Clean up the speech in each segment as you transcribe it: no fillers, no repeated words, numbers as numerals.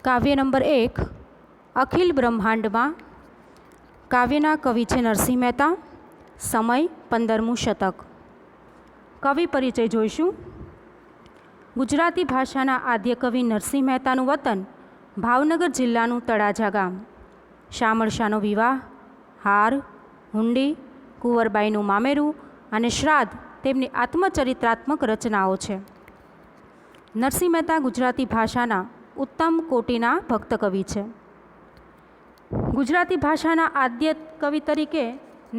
કાવ્ય નંબર 1 અખિલ બ્રહ્માંડમાં. કાવ્યના કવિ છે નરસિંહ મહેતા. સમય 15મું શતક. કવિ પરિચય જોઈશું. ગુજરાતી ભાષાના આદ્ય કવિ નરસિંહ મહેતાનું વતન ભાવનગર જિલ્લાનું તળાજા ગામ. શામળશાનો વિવાહ, હાર, હુંડી, કુંવરબાઈનું મામેરું અને શ્રાદ્ધ તેમની આત્મચરિત્રાત્મક રચનાઓ છે. નરસિંહ મહેતા ગુજરાતી ભાષાના ઉત્તમ કોટીના ભક્ત કવિ છે. ગુજરાતી ભાષાના આદ્ય કવિ તરીકે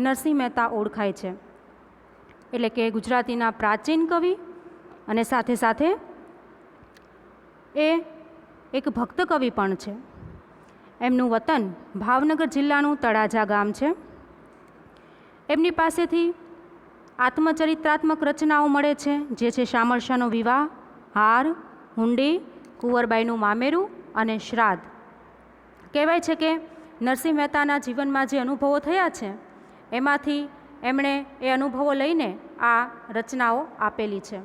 નરસિંહ મહેતા ઓળખાય છે. એટલે કે ગુજરાતીના પ્રાચીન કવિ અને સાથે સાથે એ એક ભક્ત કવિ પણ છે. એમનું વતન ભાવનગર જિલ્લાનું તળાજા ગામ છે. એમની પાસેથી આત્મચરિત્રાત્મક રચનાઓ મળે છે, જે છે શામળશાનો વિવાહ, હાર, હુંડી, કુંવરબાઈનું મામેરું અને શ્રાદ્ધ. કહેવાય છે કે નરસિંહ મહેતાના જીવનમાં જે અનુભવો થયા છે એમાંથી એમણે એ અનુભવો લઈને આ રચનાઓ આપેલી છે.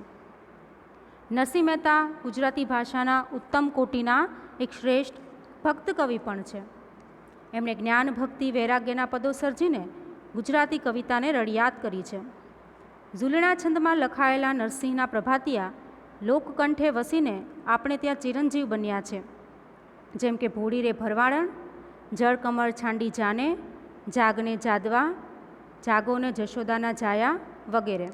નરસિંહ મહેતા ગુજરાતી ભાષાના ઉત્તમ કોટીના એક શ્રેષ્ઠ ભક્ત કવિ પણ છે. એમણે જ્ઞાન, ભક્તિ, વૈરાગ્યના પદો સર્જીને ગુજરાતી કવિતાને રળિયાત કરી છે. ઝૂલણા છંદમાં લખાયેલા નરસિંહના પ્રભાતિયા લોકકંઠે વસીને આપણે ત્યાં ચિરંજીવ બન્યા છે. જેમ કે ભોળી રે ભરવાડણ, જળ કમળ છાંડી જાને, જાગને જાદવા, જાગોને જશોદાના જાયા વગેરે.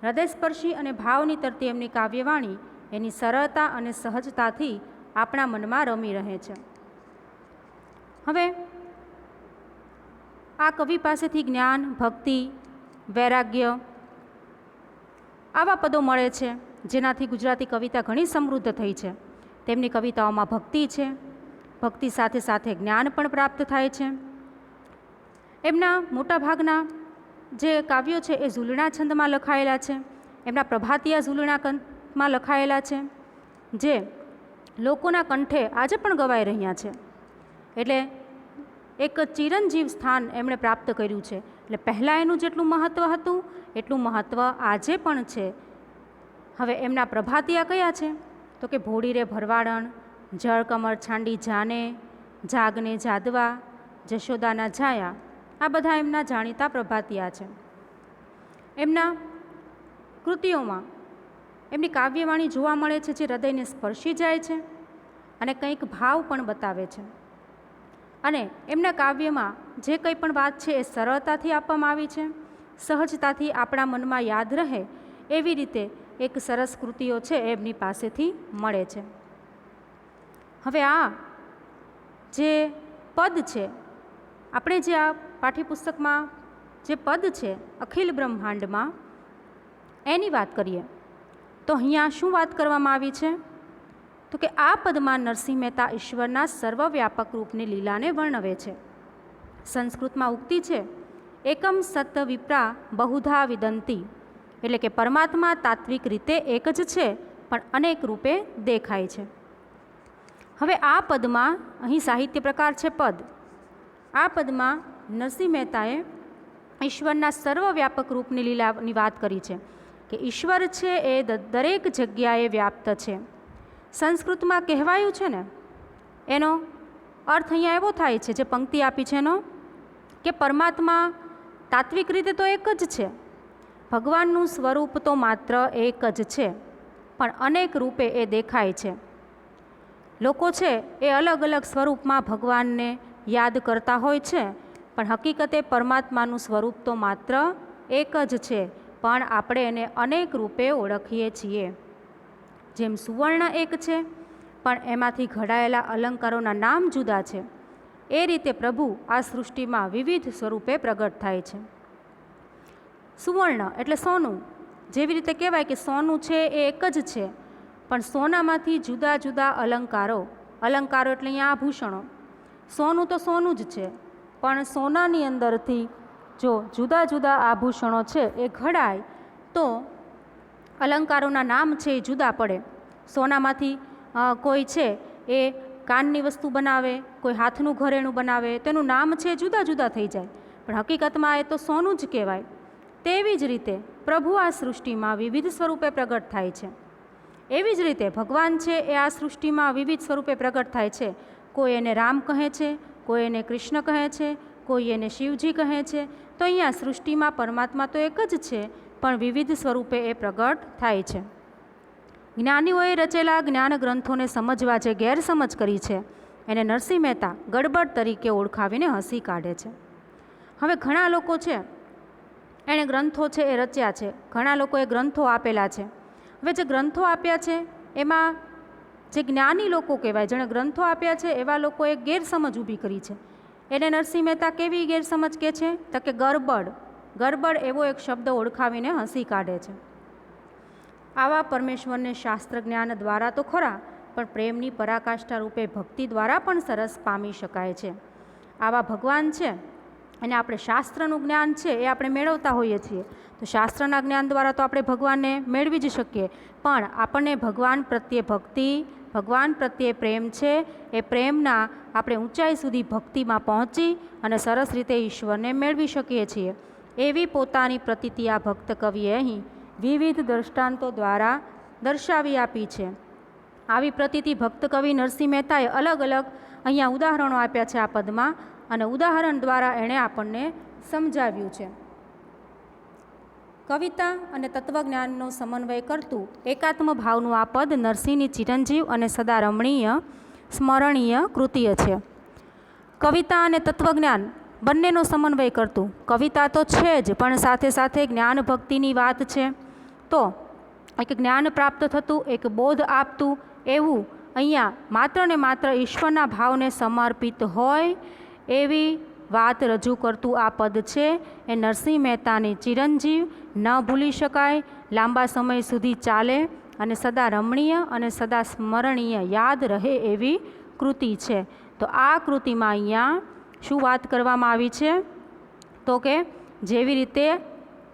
હૃદયસ્પર્શી અને ભાવની તરતી એમની કાવ્યવાણી એની સરળતા અને સહજતાથી આપણા મનમાં રમી રહે છે. હવે આ કવિ પાસેથી જ્ઞાન, ભક્તિ, વૈરાગ્ય આવા પદો મળે છે, જેનાથી ગુજરાતી કવિતા ઘણી સમૃદ્ધ થઈ છે. તેમની કવિતાઓમાં ભક્તિ છે. ભક્તિ સાથે સાથે જ્ઞાન પણ પ્રાપ્ત થાય છે. એમના મોટાભાગના જે કાવ્યો છે એ ઝૂલણા છંદમાં લખાયેલા છે. એમના પ્રભાતિયા ઝૂલણા કંઠમાં લખાયેલા છે, જે લોકોના કંઠે આજે પણ ગવાઈ રહ્યા છે. એટલે એક ચિરંજીવ સ્થાન એમણે પ્રાપ્ત કર્યું છે. એટલે પહેલાં એનું જેટલું મહત્ત્વ હતું એટલું મહત્ત્વ આજે પણ છે. હવે એમના પ્રભાતિયા કયા છે? તો કે ભોળી રે ભરવાડણ, જળ કમળ છાંડી જાને, જાગને જાદવા, જશોદાના જાયા, આ બધા એમના જાણીતા પ્રભાતિયા છે. એમના કૃતિઓમાં એમની કાવ્યવાણી જોવા મળે છે, જે હૃદયને સ્પર્શી જાય છે અને કંઈક ભાવ પણ બતાવે છે. અને એમના કાવ્યમાં જે કંઈ પણ વાત છે એ સરળતાથી આપવામાં આવી છે. સહજતાથી આપણા મનમાં યાદ રહે એવી રીતે એક સરસ કૃતિઓ છે એમની પાસેથી મળે છે. હવે આ જે પદ છે, આપણે જે આ પાઠ્યપુસ્તકમાં જે પદ છે અખિલ બ્રહ્માંડમાં, એની વાત કરીએ તો અહીંયા શું વાત કરવામાં આવી છે? તો કે આ પદમાં નરસિંહ મહેતા ઈશ્વરના સર્વવ્યાપક રૂપની લીલાને વર્ણવે છે. સંસ્કૃતમાં ઉક્તિ છે, એકમ સત વિપ્રા બહુધા વિદંતી, એટલે કે પરમાત્મા તાત્વિક રીતે એક જ છે પણ અનેક રૂપે દેખાય છે. હવે આ પદમાં અહીં સાહિત્ય પ્રકાર છે પદ. આ પદમાં નરસિંહ મહેતાએ ઈશ્વરના સર્વવ્યાપક રૂપની લીલાની વાત કરી છે કે ઈશ્વર છે એ દરેક જગ્યાએ વ્યાપ્ત છે. સંસ્કૃતમાં કહેવાયું છે ને, એનો અર્થ અહીંયા એવો થાય છે, જે પંક્તિ આપી છે એનો, કે પરમાત્મા તાત્વિક રીતે તો એક જ છે, ભગવાનનું સ્વરૂપ તો માત્ર એક જ છે પણ અનેક રૂપે એ દેખાય છે. લોકો છે એ અલગ અલગ સ્વરૂપમાં ભગવાનને યાદ કરતા હોય છે, પણ હકીકતે પરમાત્માનું સ્વરૂપ તો માત્ર એક જ છે, પણ આપણે એને અનેક રૂપે ઓળખીએ છીએ. જેમ સુવર્ણ એક છે પણ એમાંથી ઘડાયેલા અલંકારોના નામ જુદા છે, એ રીતે પ્રભુ આ સૃષ્ટિમાં વિવિધ સ્વરૂપે પ્રગટ થાય છે. સુવર્ણ એટલે સોનું. જેવી રીતે કહેવાય કે સોનું છે એ એક જ છે, પણ સોનામાંથી જુદા જુદા અલંકારો એટલે અહીંયા આભૂષણો. સોનું તો સોનું જ છે, પણ સોનાની અંદરથી જો જુદા જુદા આભૂષણો છે એ ઘડાય તો અલંકારોના નામ છે એ જુદા પડે. સોનામાંથી કોઈ છે એ કાનની વસ્તુ બનાવે, કોઈ હાથનું ઘરેણું બનાવે, તેનું નામ છે જુદા જુદા થઈ જાય, પણ હકીકતમાં એ તો સોનું જ કહેવાય. તેવી જ રીતે પ્રભુ આ સૃષ્ટિમાં વિવિધ સ્વરૂપે પ્રગટ થાય છે. એવી જ રીતે ભગવાન છે એ આ સૃષ્ટિમાં વિવિધ સ્વરૂપે પ્રગટ થાય છે. કોઈ એને રામ કહે છે, કોઈ એને કૃષ્ણ કહે છે, કોઈ એને શિવજી કહે છે. તો અહીંયા સૃષ્ટિમાં પરમાત્મા તો એક જ છે, પણ વિવિધ સ્વરૂપે એ પ્રગટ થાય છે. જ્ઞાનીઓએ રચેલા જ્ઞાન ગ્રંથોને સમજવા જે ગેરસમજ કરી છે એને નરસિંહ મહેતા ગડબડ તરીકે ઓળખાવીને હસી કાઢે છે. હવે ઘણા લોકો છે એણે ગ્રંથો છે એ રચ્યા છે, ઘણા લોકોએ ગ્રંથો આપેલા છે. હવે જે ગ્રંથો આપ્યા છે એમાં જે જ્ઞાની લોકો કહેવાય, જેણે ગ્રંથો આપ્યા છે એવા લોકોએ ગેરસમજ ઊભી કરી છે. એને નરસિંહ મહેતા કેવી ગેરસમજ કહે છે? તો કે ગરબડ. ગરબડ એવો એક શબ્દ ઓળખાવીને હસી કાઢે છે. આવા પરમેશ્વરને શાસ્ત્ર જ્ઞાન દ્વારા તો ખરા, પણ પ્રેમની પરાકાષ્ઠા રૂપે ભક્તિ દ્વારા પણ સરસ પામી શકાય છે. આવા ભગવાન છે અને આપણે શાસ્ત્રનું જ્ઞાન છે એ આપણે મેળવતા હોઈએ છીએ, તો શાસ્ત્રના જ્ઞાન દ્વારા તો આપણે ભગવાનને મેળવી જ શકીએ, પણ આપણને ભગવાન પ્રત્યે ભક્તિ, ભગવાન પ્રત્યે પ્રેમ છે, એ પ્રેમના આપણે ઊંચાઈ સુધી ભક્તિમાં પહોંચી અને સરસ રીતે ઈશ્વરને મેળવી શકીએ છીએ. એવી પોતાની પ્રતીતિ આ ભક્ત કવિએ અહીં વિવિધ દ્રષ્ટાંતો દ્વારા દર્શાવી આપી છે. આવી પ્રતીતિ ભક્ત કવિ નરસિંહ મહેતાએ અલગ અલગ અહીંયા ઉદાહરણો આપ્યા છે આ પદમાં, અને ઉદાહરણ દ્વારા એણે આપણને સમજાવ્યું છે. કવિતા અને તત્વજ્ઞાનનો સમન્વય કરતું એકાત્મ ભાવનું આ પદ નરસિંહની ચિરંજીવ અને સદા રમણીય સ્મરણીય કૃતિય છે. કવિતા અને તત્વજ્ઞાન બંનેનો સમન્વય કરતું, કવિતા તો છે જ, પણ સાથે સાથે જ્ઞાન ભક્તિની વાત છે. તો એક જ્ઞાન પ્રાપ્ત થતું, એક બોધ આપતું એવું અહીંયા માત્ર ને માત્ર ઈશ્વરના ભાવને સમર્પિત હોય એવી વાત રજૂ કરતું આ પદ છે. એ નરસિંહ મહેતાની ચિરંજીવ, ન ભૂલી શકાય, લાંબા સમય સુધી ચાલે અને સદા રમણીય અને સદા સ્મરણીય યાદ રહે એવી કૃતિ છે. તો આ કૃતિમાં અહીંયા શું વાત કરવામાં આવી છે? તો કે જેવી રીતે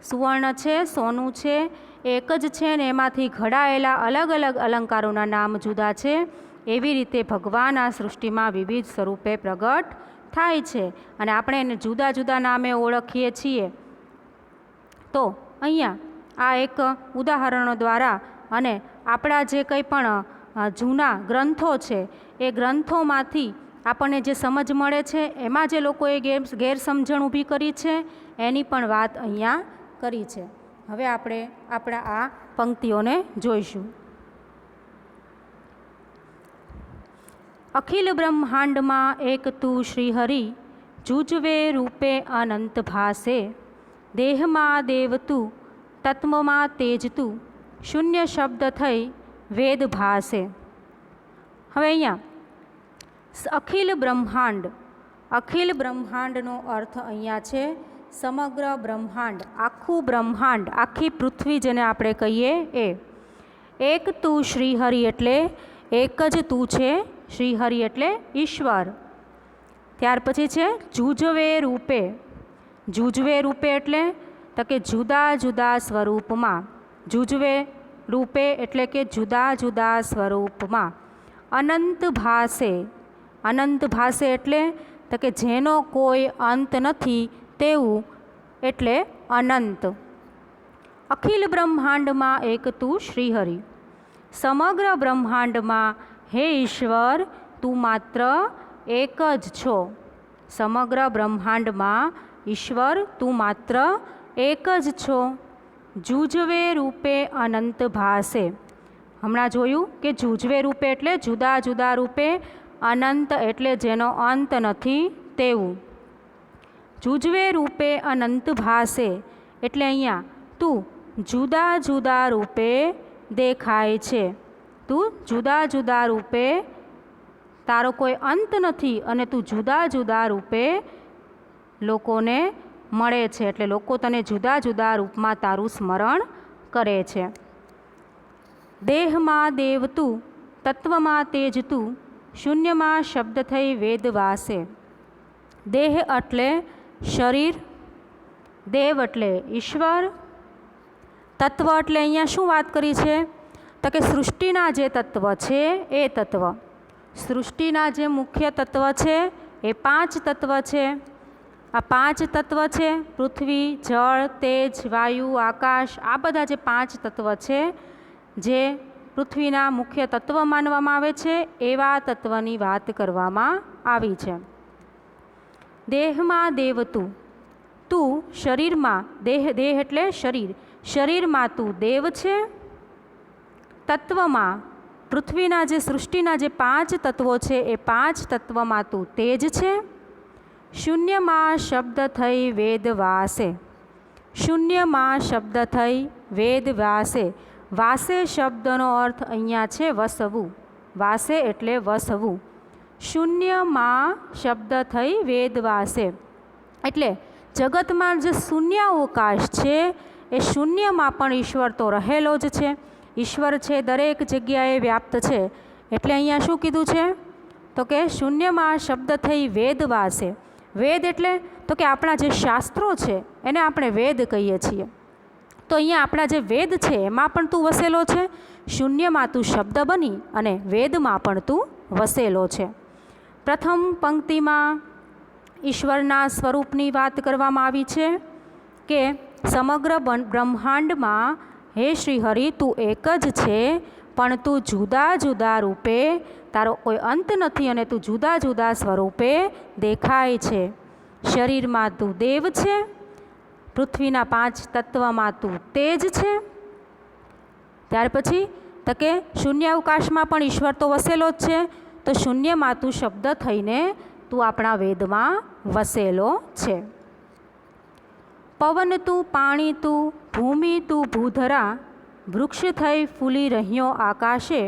સુવર્ણ છે, સોનું છે, એક જ છે ને એમાંથી ઘડાયેલા અલગ અલગ અલંકારોના નામ જુદા છે, એવી રીતે ભગવાન આ સૃષ્ટિમાં વિવિધ સ્વરૂપે પ્રગટ થાય છે અને આપણે એને જુદા જુદા નામે ઓળખીએ છીએ. તો અહીંયા આ એક ઉદાહરણો દ્વારા અને આપણા જે કંઈ પણ જૂના ગ્રંથો છે એ ગ્રંથોમાંથી આપણને જે સમજ મળે છે, એમાં જે લોકોએ ગેરસમજણ ઊભી કરી છે એની પણ વાત અહીંયા કરી છે. હવે આપણે આપણા આ પંક્તિઓને જોઈશું. અખિલ બ્રહ્માંડમાં એક તું શ્રીહરિ, જુજવે રૂપે અનંત ભાસે, દેહમાં દેવ તું, તત્વમાં તેજ તું, શૂન્ય શબ્દ થઈ વેદ ભાસે. હવે અહીંયા અખિલ બ્રહ્માંડ, અખિલ બ્રહ્માંડનો અર્થ અહીંયા છે સમગ્ર બ્રહ્માંડ, આખું બ્રહ્માંડ, આખી પૃથ્વી જેને આપણે કહીએ એ. એક તું શ્રીહરિ એટલે એક જ તું છે, શ્રીહરિ એટલે ઈશ્વર. ત્યાર પછી છે જુજવે રૂપે. જુજવે રૂપે એટલે તો કે જુદા જુદા સ્વરૂપમાં. જુજવે રૂપે એટલે કે જુદા જુદા સ્વરૂપમાં. અનંત ભાસે. અનંત ભાસે એટલે તો કે જેનો કોઈ અંત નથી તેવું, એટલે અનંત. અખિલ બ્રહ્માંડમાં એક તું શ્રીહરિ, સમગ્ર બ્રહ્માંડમાં હે ઈશ્વર તું માત્ર એક જ છો. સમગ્ર બ્રહ્માંડમાં ઈશ્વર તું માત્ર એક જ છો. જુજવે રૂપે અનંત ભાસે. હમણાં જોયું કે જુજવે રૂપે એટલે જુદા જુદા રૂપે, અનંત એટલે જેનો અંત નથી તેવું. જુજવે રૂપે અનંત ભાસે એટલે અહીંયા તું જુદા જુદા રૂપે દેખાય છે. તું જુદા જુદા રૂપે, તારો કોઈ અંત નથી અને તું જુદા જુદા રૂપે લોકોને મળે છે, એટલે લોકો તને જુદા જુદા રૂપમાં તારું સ્મરણ કરે છે. દેહમાં દેવ તું, તત્વમાં તેજ તું, શૂન્યમાં શબ્દ થઈ વેદ વાસે. દેહ એટલે શરીર, દેવ એટલે ઈશ્વર, તત્વ એટલે અહીંયા શું વાત કરી છે? તો કે સૃષ્ટિના જે તત્વ છે એ તત્વ. સૃષ્ટિના જે મુખ્ય તત્વ છે એ 5 તત્વ છે. આ 5 તત્વ છે પૃથ્વી, જળ, તેજ, વાયુ, આકાશ, આ બધા જે 5 તત્વ છે જે પૃથ્વીના મુખ્ય તત્વ માનવામાં આવે છે એવા તત્વની વાત કરવામાં આવી છે. દેહમાં દેવ તું, તું શરીરમાં, દેહ એટલે શરીર, શરીરમાં તું દેવ છે. તત્વમાં પૃથ્વીના જે સૃષ્ટિના જે 5 તત્વો છે એ 5 તત્વમાં તું તેજ છે. શૂન્યમાં શબ્દ થઈ વેદ વાસે, શૂન્યમાં શબ્દ થઈ વેદ વાસે. વાસે શબ્દનો અર્થ અહીંયા છે વસવું, વાસે એટલે વસવું. શૂન્યમાં શબ્દ થઈ વેદ વાસે એટલે જગતમાં જે શૂન્યાવકાશ છે એ શૂન્યમાં પણ ઈશ્વર તો રહેલો જ છે. ઈશ્વર છે દરેક જગ્યાએ વ્યાપ્ત છે. એટલે અહીંયા શું કીધું છે તો કે શૂન્યમાં શબ્દ થઈ વેદ વાસે. વેદ એટલે તો કે આપણા જે શાસ્ત્રો છે એને આપણે વેદ કહીએ છીએ. તો અહીંયા આપણા જે વેદ છે એમાં પણ તું વસેલો છે. શૂન્યમાં તું શબ્દ બની અને વેદમાં પણ તું વસેલો છે. પ્રથમ પંક્તિમાં ઈશ્વરના સ્વરૂપની વાત કરવામાં આવી છે કે સમગ્ર બ્રહ્માંડમાં હે શ્રી હરિ તું એક જ છે, પણ તું જુદા જુદા રૂપે, તારો કોઈ અંત નથી અને તું જુદા જુદા સ્વરૂપે દેખાય છે. શરીરમાં તું દેવ છે, પૃથ્વીના 5 તત્વમાં તું તેજ છે. ત્યાર પછી તો કે શૂન્યાવકાશમાં પણ ઈશ્વર તો વસેલો જ છે. તો શૂન્યમાં તું શબ્દ થઈને તું આપણા વેદમાં વસેલો છે. પવન તું, પાણી તું, ભૂમિ તું ભૂધરા, વૃક્ષ થઈ ફૂલી રહ્યો આકાશે,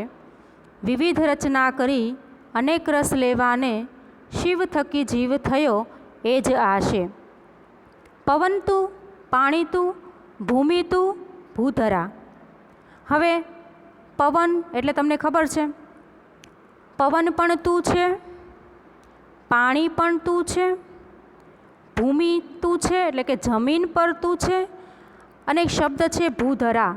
વિવિધ રચના કરી અનેક રસ લેવાને, શિવ થકી જીવ થયો એ જ આશે. પવન તું, પાણી તું, ભૂમિ તું, ભૂધરા. હવે પવન એટલે તમને ખબર છે, પવન પણ તું છે, પાણી પણ તું છે, ભૂમિ તું છે એટલે કે જમીન પર તું છે, અને એક શબ્દ છે ભૂધરા.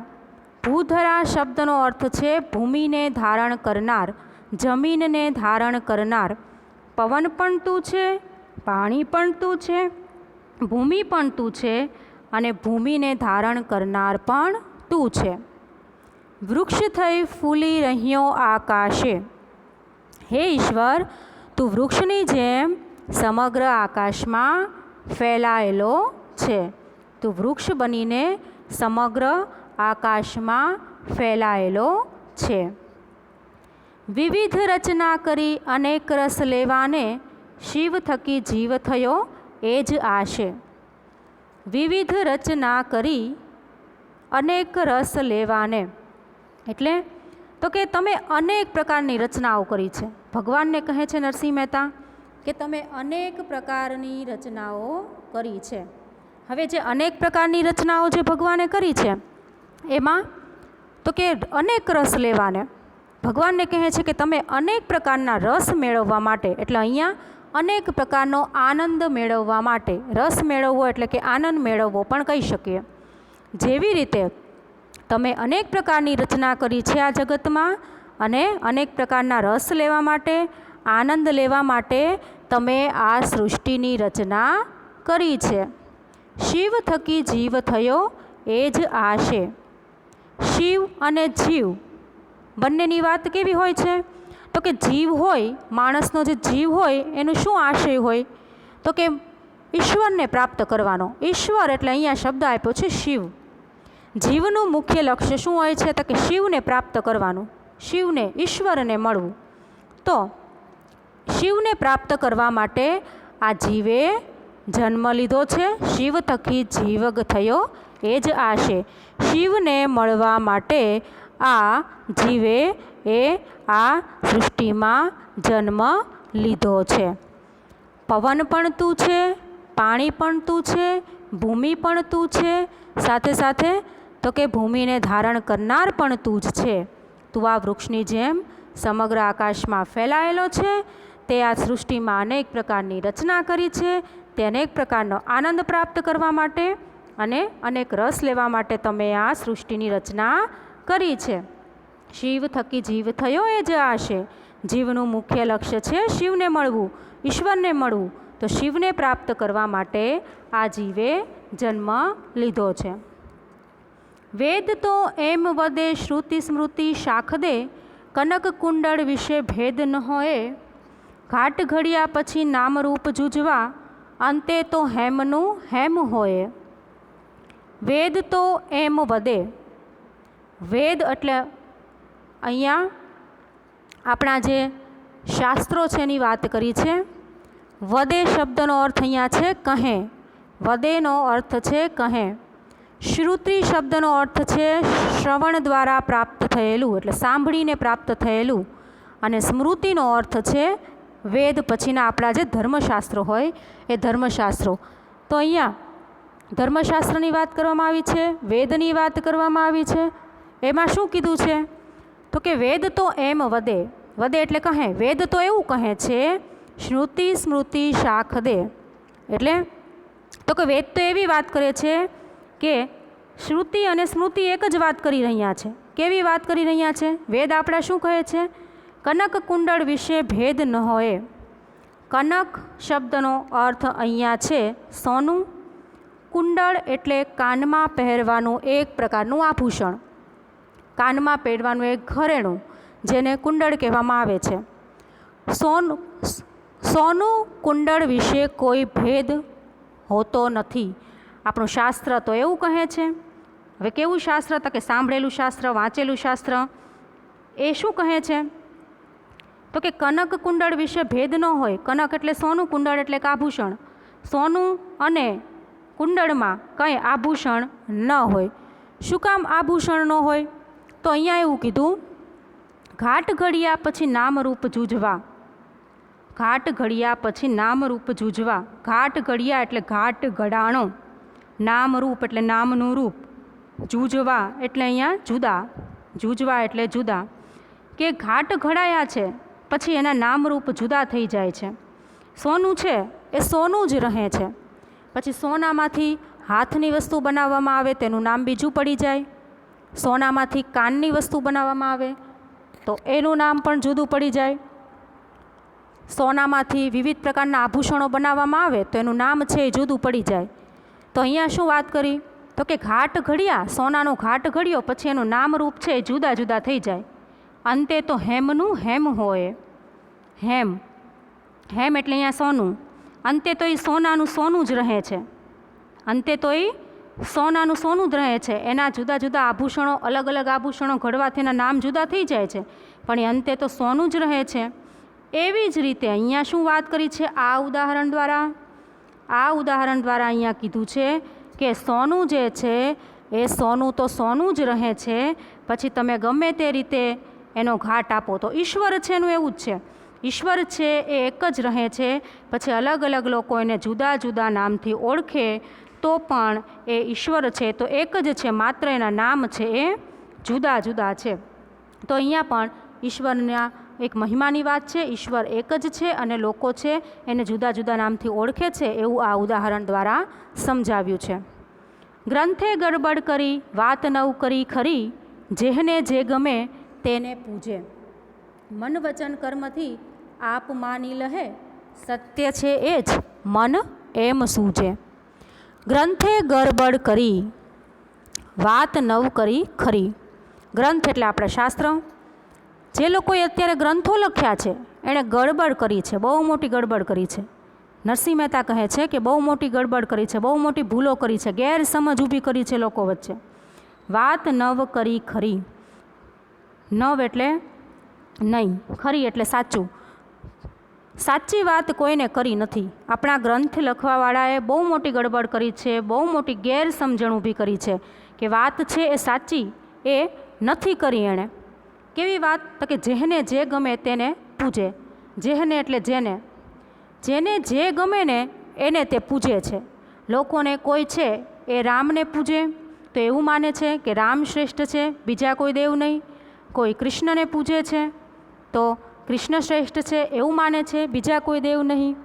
ભૂધરા શબ્દનો અર્થ છે ભૂમિને ધારણ કરનાર, જમીનને ધારણ કરનાર. પવન પણ તું છે, પાણી પણ તું છે, ભૂમિ પણ તું છે અને ભૂમિને ધારણ કરનાર પણ તું છે. વૃક્ષ થઈ ફૂલી રહ્યો આકાશે. હે ઈશ્વર તું વૃક્ષની જેમ સમગ્ર આકાશમાં ફેલાયેલો છે. તું વૃક્ષ બનીને સમગ્ર આકાશમાં ફેલાયેલો છે. વિવિધ રચના કરી અનેક રસ લેવાને, શિવ થકી જીવ થયો એ જ આશે. વિવિધ રચના કરી અનેક રસ લેવાને એટલે તો કે તમે અનેક પ્રકારની રચનાઓ કરી છે. ભગવાનને કહે છે નરસિંહ મહેતા કે તમે અનેક પ્રકારની રચનાઓ કરી છે. હવે જે અનેક પ્રકારની રચનાઓ જે ભગવાને કરી છે એમાં તો કે અનેક રસ લેવાને, ભગવાનને કહે છે કે તમે અનેક પ્રકારના રસ મેળવવા માટે, એટલે અહીંયા અનેક પ્રકારનો આનંદ મેળવવા માટે, રસ મેળવવો એટલે કે આનંદ મેળવવો પણ કહી શકીએ. જેવી રીતે તમે અનેક પ્રકારની રચના કરી છે આ જગતમાં અને અનેક પ્રકારના રસ લેવા માટે, આનંદ લેવા માટે તમે આ સૃષ્ટિની રચના કરી છે. શિવ થકી જીવ થયો એ જ આશે. શિવ અને જીવ બંનેની વાત કેવી હોય છે તો કે જીવ હોય, માણસનો જે જીવ હોય એનું શું આશય હોય તો કે ઈશ્વરને પ્રાપ્ત કરવાનો. ઈશ્વર એટલે અહીંયા શબ્દ આપ્યો છે શિવ. જીવનું મુખ્ય લક્ષ્ય શું હોય છે તો કે શિવને પ્રાપ્ત કરવાનું, શિવને, ઈશ્વરને મળવું. તો શિવને પ્રાપ્ત કરવા માટે આ જીવે જન્મ લીધો છે. શિવ થકી જીવગ થયો એ જ આશે. શિવને મળવા માટે આ જીવે આ સૃષ્ટિમાં જન્મ લીધો છે. પવન પણ તું છે, પાણી પણ તું છે, ભૂમિ પણ તું છે, સાથે સાથે તો કે ભૂમિને ધારણ કરનાર પણ તું જ છે. તું આ વૃક્ષની જેમ સમગ્ર આકાશમાં ફેલાયેલો છે. તે આ સૃષ્ટિમાં અનેક પ્રકારની રચના કરી છે. તે અનેક પ્રકારનો આનંદ પ્રાપ્ત કરવા માટે અને અનેક રસ લેવા માટે તમે આ સૃષ્ટિની રચના કરી છે. શિવ થકી જીવ થયો એ જ આશે. જીવનું મુખ્ય લક્ષ્ય છે શિવને મળવું, ઈશ્વરને મળવું. તો શિવને પ્રાપ્ત કરવા માટે આ જીવે જન્મ લીધો છે. વેદ તો એમ વદે શ્રુતિ સ્મૃતિ શાખદે, કનક કુંડળ વિશે ભેદ ન હોય, ઘાટ ઘડ્યા પછી નામરૂપ જૂજવા, અંતે તો હેમનું હેમ હોય. વેદ તો એમ વદે, વેદ એટલે અહીંયા આપણા જે શાસ્ત્રો છે એની વાત કરી છે. વદે શબ્દનો અર્થ અહીંયા છે કહે, વદેનો અર્થ છે કહે. શ્રુતિ શબ્દનો અર્થ છે શ્રવણ દ્વારા પ્રાપ્ત થયેલું, એટલે સાંભળીને પ્રાપ્ત થયેલું. અને સ્મૃતિનો અર્થ છે વેદ પછીના આપણા જે ધર્મશાસ્ત્રો હોય એ ધર્મશાસ્ત્રો. તો અહીંયા ધર્મશાસ્ત્રની વાત કરવામાં આવી છે, વેદની વાત કરવામાં આવી છે. એમાં શું કીધું છે? તો કે વેદ તો એમ વદે, વદે એટલે કહે. વેદ તો એવું કહે છે શ્રુતિ સ્મૃતિ શાખ દે, એટલે તો કે વેદ તો એવી વાત કરે છે કે શ્રુતિ અને સ્મૃતિ એક જ વાત કરી રહ્યા છે. કેવી વાત કરી રહ્યા છે? વેદ આપણા શું કહે છે? કનક કુંડળ વિશે ભેદ ન હોય. કનક શબ્દનો અર્થ અહીંયા છે સોનું. કુંડળ એટલે કાનમાં પહેરવાનું એક પ્રકારનું આભૂષણ, કાનમાં પહેરવાનું એક ઘરેણું, જેને કુંડળ કહેવામાં આવે છે. સોનું કુંડળ વિશે કોઈ ભેદ હોતો નથી. આપણું શાસ્ત્ર તો એવું કહે છે. હવે કેવું શાસ્ત્ર? તો કે સાંભળેલું શાસ્ત્ર, વાંચેલું શાસ્ત્ર. એ શું કહે છે? તો કે કનક કુંડળ વિશે ભેદ ન હોય. કનક એટલે સોનું, કુંડળ એટલે આભૂષણ. સોનું અને કુંડળમાં કંઈ આભૂષણ ન હોય. શું કામ આભૂષણ ન હોય? તો અહીંયા એવું કીધું, ઘાટ ઘડ્યા પછી નામરૂપ જૂજવા. ઘાટ ઘડ્યા પછી નામરૂપ જૂજવા. ઘાટ ઘડ્યા એટલે ઘાટ ઘડાણો, નામરૂપ એટલે નામનું રૂપ, જૂજવા એટલે અહીંયા જુદા, જૂજવા એટલે જુદા. કે ઘાટ ઘડાયા છે પછી એના નામરૂપ જુદા થઈ જાય છે. સોનું છે એ સોનું જ રહે છે. પછી સોનામાંથી હાથની વસ્તુ બનાવવામાં આવે તેનું નામ બીજું પડી જાય. સોનામાંથી કાનની વસ્તુ બનાવવામાં આવે તો એનું નામ પણ જુદું પડી જાય. સોનામાંથી વિવિધ પ્રકારના આભૂષણો બનાવવામાં આવે તો એનું નામ છે એ જુદું પડી જાય. તો અહીંયા શું વાત કરી? તો કે ઘાટ ઘડ્યા, સોનાનો ઘાટ ઘડ્યો પછી એનું નામરૂપ છે એ જુદા જુદા થઈ જાય. અંતે તો હેમનું હેમ હોય. હેમ, હેમ એટલે અહીંયા સોનું. અંતે તો એ સોનાનું સોનું જ રહે છે. અંતે તો એ સોનાનું સોનું જ રહે છે. એના જુદા જુદા આભૂષણો, અલગ અલગ આભૂષણો ઘડવાથી એના નામ જુદા થઈ જાય છે, પણ એ અંતે તો સોનું જ રહે છે. એવી જ રીતે અહીંયા શું વાત કરી છે? આ ઉદાહરણ દ્વારા, આ ઉદાહરણ દ્વારા અહીંયા કીધું છે કે સોનું જે છે એ સોનું તો સોનું જ રહે છે. પછી તમે ગમે તે રીતે એનો ઘાટ આપો. તો ઈશ્વર છે એનું એવું જ છે. ઈશ્વર છે એ એક જ રહે છે. પછી અલગ અલગ લોકો એને જુદા જુદા નામથી ઓળખે તો પણ એ ઈશ્વર છે તો એક જ છે, માત્ર એના નામ છે એ જુદા જુદા છે. તો અહીંયા પણ ઈશ્વરના એક મહિમાની વાત છે. ઈશ્વર એક જ છે અને લોકો છે એને જુદા જુદા નામથી ઓળખે છે, એવું આ ઉદાહરણ દ્વારા સમજાવ્યું છે. ગ્રંથે ગડબડ કરી વાત નવ કરી ખરી, જેહને જે ગમે તેને પૂજે. મન વચન કર્મથી આપ માની લહે, સત્ય છે એ જ મન એમ સૂજે. ગ્રંથે ગડબડ કરી વાત નવ કરી ખરી. ગ્રંથ એટલે આપણા શાસ્ત્ર. જે લોકોએ અત્યારે ગ્રંથો લખ્યા છે એણે ગડબડ કરી છે, બહુ મોટી ગડબડ કરી છે. નરસિંહ મહેતા કહે છે કે બહુ મોટી ગડબડ કરી છે, બહુ મોટી ભૂલો કરી છે, ગેરસમજ ઊભી કરી છે લોકો વચ્ચે. વાત નવ કરી ખરી. નવ એટલે નહીં, ખરી એટલે સાચું. સાચી વાત કોઈને કરી નથી. આપણા ગ્રંથ લખવાવાળાએ બહુ મોટી ગડબડ કરી છે, બહુ મોટી ગેરસમજણ ઊભી કરી છે કે વાત છે એ સાચી એ નથી કરી એણે. કેવી વાત? તો કે જેને જે ગમે તેને પૂજે. જેને એટલે જેને, જેને જે ગમે ને એને તે પૂજે છે. લોકોને કોઈ છે એ રામને પૂજે તો એવું માને છે કે રામ શ્રેષ્ઠ છે, બીજા કોઈ દેવ નહીં. કોઈ કૃષ્ણને પૂજે છે તો કૃષ્ણ શ્રેષ્ઠ છે એવું માને છે, બીજા કોઈ દેવ નહીં.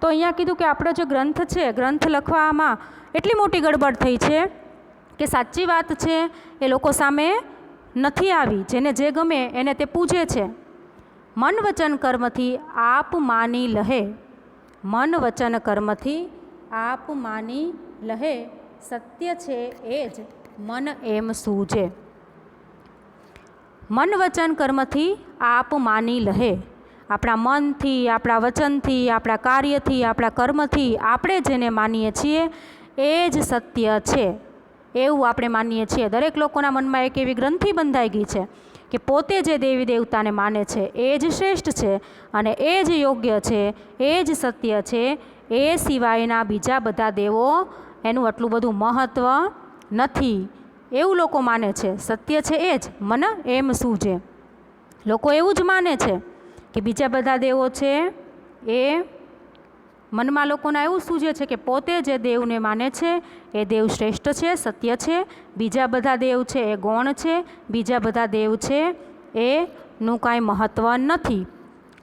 તો અહીંયા કીધું કે આપણો જે ગ્રંથ છે, ગ્રંથ લખવામાં એટલી મોટી ગડબડ થઈ છે કે સાચી વાત છે એ લોકો સામે નથી આવી. જેને જે ગમે એને તે પૂજે છે. મન વચન કર્મથી આપ માની લહે. મન વચન કર્મથી આપ માની લહે, સત્ય છે એ જ મન એમ સૂજે. મન વચન કર્મથી આપ માની લહે. આપણા મનથી, આપણા વચનથી, આપણા કાર્યથી, આપણા કર્મથી આપણે જેને માનીએ છીએ એ જ સત્ય છે એવું આપણે માનીએ છીએ. દરેક લોકોના મનમાં એક એવી ગ્રંથિ બંધાઈ ગઈ છે કે પોતે જે દેવી દેવતાને માને છે એ જ શ્રેષ્ઠ છે અને એ જ યોગ્ય છે, એ જ સત્ય છે. એ સિવાયના બીજા બધા દેવો એનું આટલું બધું મહત્ત્વ નથી એવું લોકો માને છે. સત્ય છે એ જ મન એમ સૂજે. લોકો એવું જ માને છે કે બીજા બધા દેવો છે એ મનમાં લોકોના એવું સૂજે છે કે પોતે જે દેવને માને છે એ દેવ શ્રેષ્ઠ છે, સત્ય છે. બીજા બધા દેવ છે એ ગૌણ છે, બીજા બધા દેવ છે એનું કાંઈ મહત્ત્વ નથી.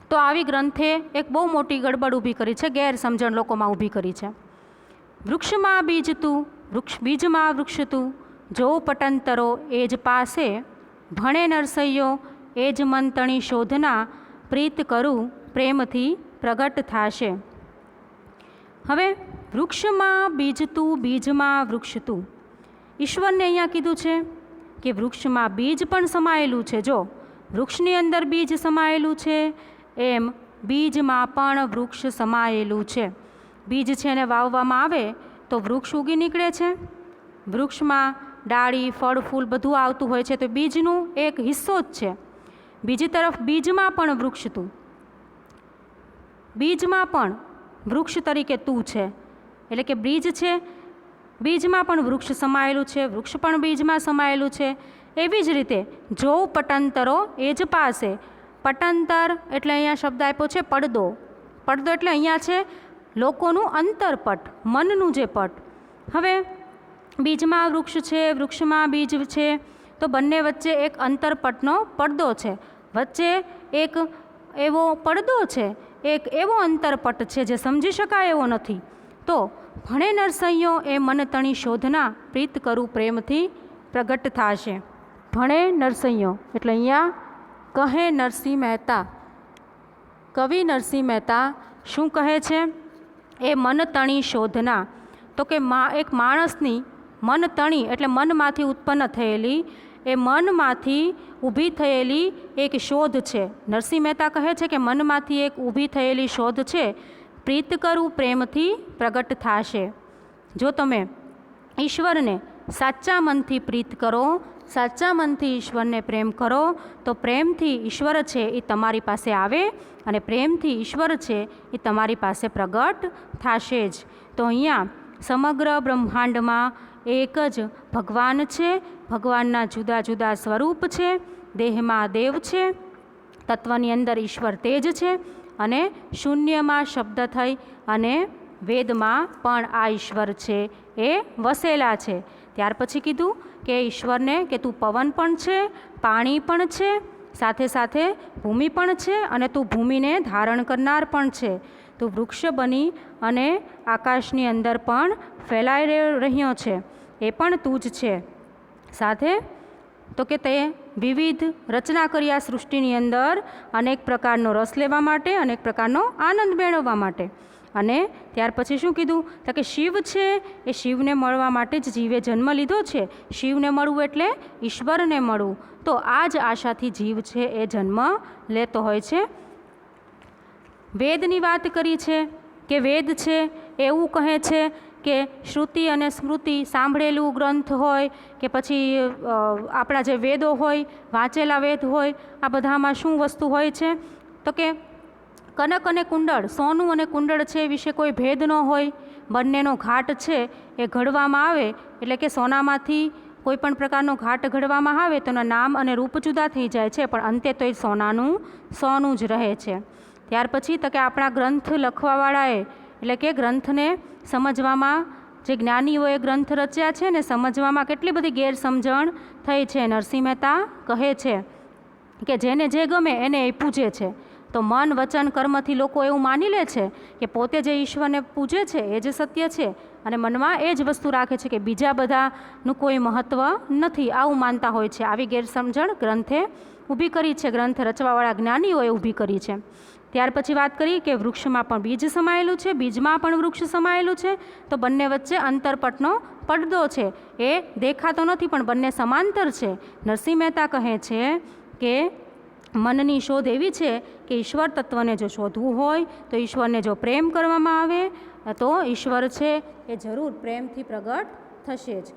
તો આવી ગ્રંથે એક બહુ મોટી ગડબડ ઊભી કરી છે, ગેરસમજણ લોકોમાં ઊભી કરી છે. વૃક્ષમાં બીજ તું, બીજમાં વૃક્ષ તું, જો પટંતરો એ જ પાસે, ભણે નરસૈયો એ જ મન તણી શોધના, પ્રીત કરું પ્રેમથી પ્રગટ થાશે. હવે વૃક્ષમાં બીજ તું, બીજમાં વૃક્ષ તું. ઈશ્વરને અહીંયા કીધું છે કે વૃક્ષમાં બીજ પણ સમાયેલું છે. જો વૃક્ષની અંદર બીજ સમાયેલું છે એમ બીજમાં પણ વૃક્ષ સમાયેલું છે. બીજ છે એને વાવવામાં આવે તો વૃક્ષ ઉગી નીકળે છે. વૃક્ષમાં ડાળી, ફળ, ફૂલ બધું આવતું હોય છે તો બીજનું એક હિસ્સો જ છે. બીજી તરફ બીજમાં પણ વૃક્ષ તું, બીજમાં પણ વૃક્ષ તરીકે તું છે. એટલે કે બીજ છે, બીજમાં પણ વૃક્ષ સમાયેલું છે, વૃક્ષ પણ બીજમાં સમાયેલું છે. એવી જ રીતે જો પટંતરો એ જ પાસે. પટંતર એટલે અહીંયા શબ્દ આપ્યો છે પડદો. પડદો એટલે અહીંયા છે લોકોનું અંતરપટ, મનનું જે પટ. હવે બીજમાં વૃક્ષ છે, વૃક્ષમાં બીજ છે તો બંને વચ્ચે એક અંતરપટનો પડદો છે. વચ્ચે એક એવો પડદો છે, એક એવો અંતરપટ છે જે સમજી શકાય એવો નથી. તો ભણે નરસૈયો એ મન તણી શોધના, પ્રીત કરું પ્રેમથી પ્રગટ થાશે. ભણે નરસૈયો એટલે અહીંયા કહે નરસિંહ મહેતા, કવિ નરસિંહ મહેતા શું કહે છે? એ મન તણી શોધના. તો કે એક માણસની મન તણી એટલે મનમાંથી ઉત્પન્ન થયેલી, એ મનમાંથી ઊભી થયેલી એક શોધ છે. નરસિંહ મહેતા કહે છે કે મનમાંથી એક ઊભી થયેલી શોધ છે, પ્રીત કરું પ્રેમથી પ્રગટ થાશે. જો તમે ઈશ્વરને સાચા મનથી પ્રીત કરો, સાચા મનથી ઈશ્વરને પ્રેમ કરો તો પ્રેમથી ઈશ્વર છે એ તમારી પાસે આવે અને પ્રેમથી ઈશ્વર છે એ તમારી પાસે પ્રગટ થશે જ. તો અહીંયા સમગ્ર બ્રહ્માંડમાં એક જ ભગવાન છે. ભગવાનના જુદા જુદા સ્વરૂપ છે. દેહમાં દેવ છે, તત્વની અંદર ઈશ્વર તેજ છે અને શૂન્યમાં શબ્દ થઈ અને વેદમાં પણ આ ઈશ્વર છે એ વસેલા છે. ત્યાર પછી કીધું કે ઈશ્વરને કે તું પવન પણ છે, પાણી પણ છે, સાથે સાથે ભૂમિ પણ છે અને તું ભૂમિને ધારણ કરનાર પણ છે. તું વૃક્ષ બની અને આકાશની અંદર પણ ફેલાઈ રહ્યો છે, એ પણ તું જ છે. સાથે તો કે તે વિવિધ રચના કરી આ સૃષ્ટિની અંદર અનેક પ્રકારનો રસ લેવા માટે, અનેક પ્રકારનો આનંદ મેળવવા માટે. અને ત્યાર પછી શું કીધું? તો કે શિવ છે એ શિવને મળવા માટે જ જીવે જન્મ લીધો છે. શિવને મળવું એટલે ઈશ્વરને મળવું. તો આ જ આશાથી જીવ છે એ જન્મ લેતો હોય છે. વેદની વાત કરી છે કે વેદ છે એવું કહે છે કે શ્રુતિ અને સ્મૃતિ, સાંભળેલું ગ્રંથ હોય કે પછી આપણા જે વેદો હોય, વાંચેલા વેદ હોય, આ બધામાં શું વસ્તુ હોય છે? તો કે કનક અને કુંડળ, સોનું અને કુંડળ છે એ વિશે કોઈ ભેદ ન હોય. બંનેનો ઘાટ છે એ ઘડવામાં આવે એટલે કે સોનામાંથી કોઈ પણ પ્રકારનો ઘાટ ઘડવામાં આવે તો એના નામ અને રૂપ જુદા થઈ જાય છે, પણ અંતે તો એ સોનું જ રહે છે. ત્યાર પછી તો કે આપણા ગ્રંથ લખવાવાળાએ એટલે કે ગ્રંથને સમજવામાં, જે જ્ઞાનીઓએ ગ્રંથ રચ્યા છે ને, સમજવામાં કેટલી બધી ગેરસમજણ થઈ છે. નરસિંહ મહેતા કહે છે કે જેને જે ગમે એને એ પૂજે છે. તો મન, વચન, કર્મથી લોકો એવું માની લે છે કે પોતે જે ઈશ્વરને પૂજે છે એ જ સત્ય છે અને મનમાં એ જ વસ્તુ રાખે છે કે બીજા બધાનું કોઈ મહત્ત્વ નથી, આવું માનતા હોય છે. આવી ગેરસમજણ ગ્રંથે ઊભી કરી છે, ગ્રંથ રચવાવાળા જ્ઞાનીઓએ ઊભી કરી છે. ત્યાર પછી વાત કરી કે વૃક્ષમાં પણ બીજ સમાયેલું છે, બીજમાં પણ વૃક્ષ સમાયેલું છે, તો બંને વચ્ચે અંતરપટનો પડદો છે એ દેખાતો નથી પણ બંને સમાંતર છે. નરસિંહ મહેતા કહે છે કે મનની શોધ એવી છે કે ઈશ્વર તત્વને જો શોધવું હોય તો ઈશ્વરને જો પ્રેમ કરવામાં આવે તો ઈશ્વર છે એ જરૂર પ્રેમથી પ્રગટ થશે જ.